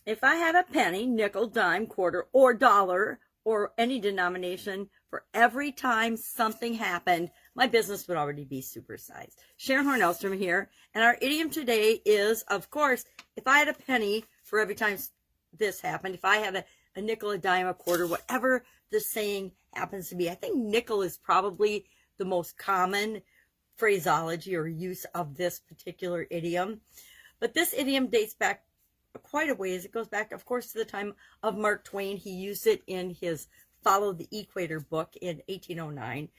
If I had a penny, nickel, dime, quarter, or dollar, or any denomination for every time something happened, my business would already be supersized. Sharon Horne-Ellstrom here, and our idiom today is, of course, if I had a penny for every time this happened, if I had a nickel, a dime, a quarter, whatever the saying happens to be. I think nickel is probably the most common phraseology or use of this particular idiom. But this idiom dates back quite a ways. It goes back, of course, to the time of Mark Twain. He used it in his Follow the Equator book in 1809,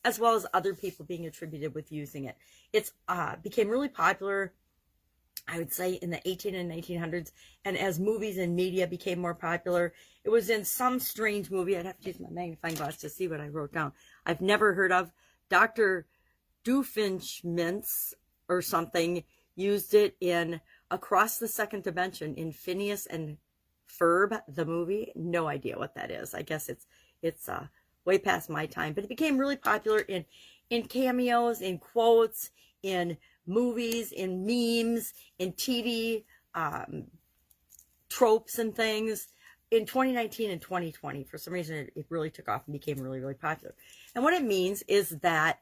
as well as other people being attributed with using it. It's became really popular, I would say, in the 18 and 1900s, and as movies and media became more popular, it was in some strange movie. I'd have to use my magnifying glass to see what I wrote down. I've never heard of. Dr. Doofenshmirtz or something used it in Across the Second Dimension in Phineas and Ferb, the movie. No idea what that is. I guess it's way past my time, but it became really popular in cameos, in quotes, in movies, in memes, in TV tropes and things. In 2019 and 2020, for some reason, it really took off and became really, really popular. And what it means is that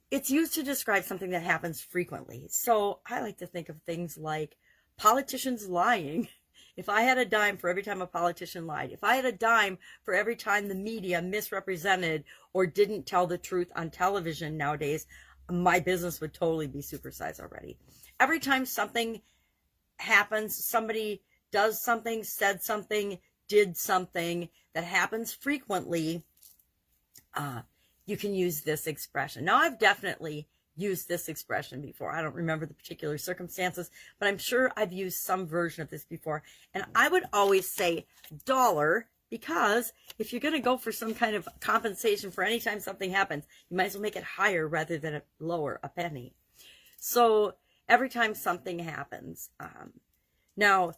it's used to describe something that happens frequently. So I like to think of things like politicians lying. If I had a dime for every time a politician lied, if I had a dime for every time the media misrepresented or didn't tell the truth on television nowadays, my business would totally be supersized already. Every time something happens, somebody does something, said something, did something that happens frequently, you can use this expression. Now, I've definitely used this expression before. I don't remember the particular circumstances, but I'm sure I've used some version of this before. And I would always say dollar, because if you're going to go for some kind of compensation for any time something happens, you might as well make it higher rather than lower, a penny. So every time something happens. Now,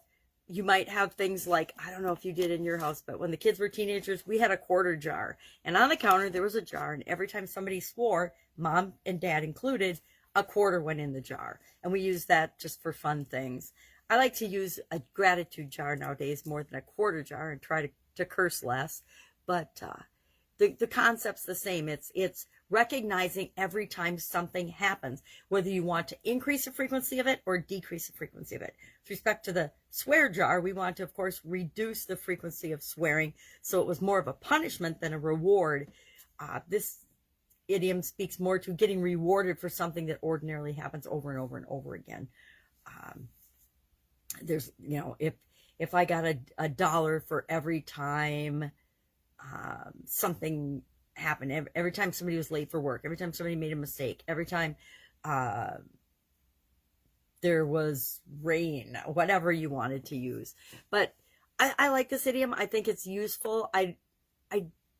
you might have things like, I don't know if you did in your house, but when the kids were teenagers, we had a quarter jar. And on the counter, there was a jar. And every time somebody swore, mom and dad included, a quarter went in the jar. And we use that just for fun things. I like to use a gratitude jar nowadays more than a quarter jar and try to curse less. But the concept's the same. It's recognizing every time something happens, whether you want to increase the frequency of it or decrease the frequency of it. With respect to the swear jar, we want to, of course, reduce the frequency of swearing, so it was more of a punishment than a reward. This idiom speaks more to getting rewarded for something that ordinarily happens over and over and over again. There's, you know, if I got a dollar for every time something happened, every time somebody was late for work, every time somebody made a mistake, every time there was rain, whatever you wanted to use. But I like this idiom. I think it's useful. I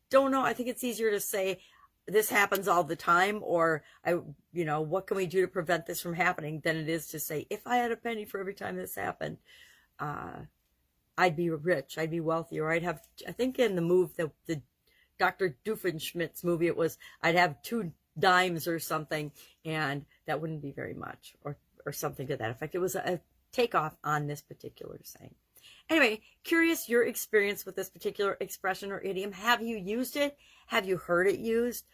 don't know. I think it's easier to say this happens all the time, or what can we do to prevent this from happening, than it is to say, if I had a penny for every time this happened, I'd be rich, I'd be wealthy, or I'd have, I think in the Dr. Doofenshmirtz movie, it was, I'd have 2 dimes or something, and that wouldn't be very much, or something to that effect. It was a takeoff on this particular saying. Anyway, curious your experience with this particular expression or idiom. Have you used it? Have you heard it used?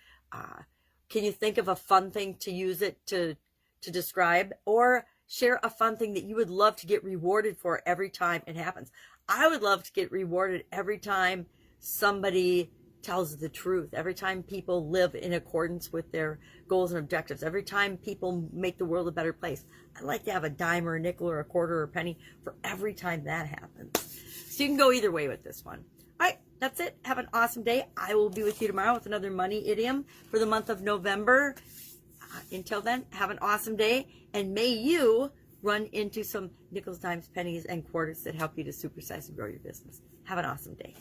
Can you think of a fun thing to use it to describe? Or share a fun thing that you would love to get rewarded for every time it happens. I would love to get rewarded every time somebody tells the truth, every time people live in accordance with their goals and objectives, every time people make the world a better place. I'd like to have a dime or a nickel or a quarter or a penny for every time that happens. So you can go either way with this one. All right, that's it. Have an awesome day. I will be with you tomorrow with another money idiom for the month of November. Until then, have an awesome day, and may you run into some nickels, dimes, pennies, and quarters that help you to supersize and grow your business. Have an awesome day.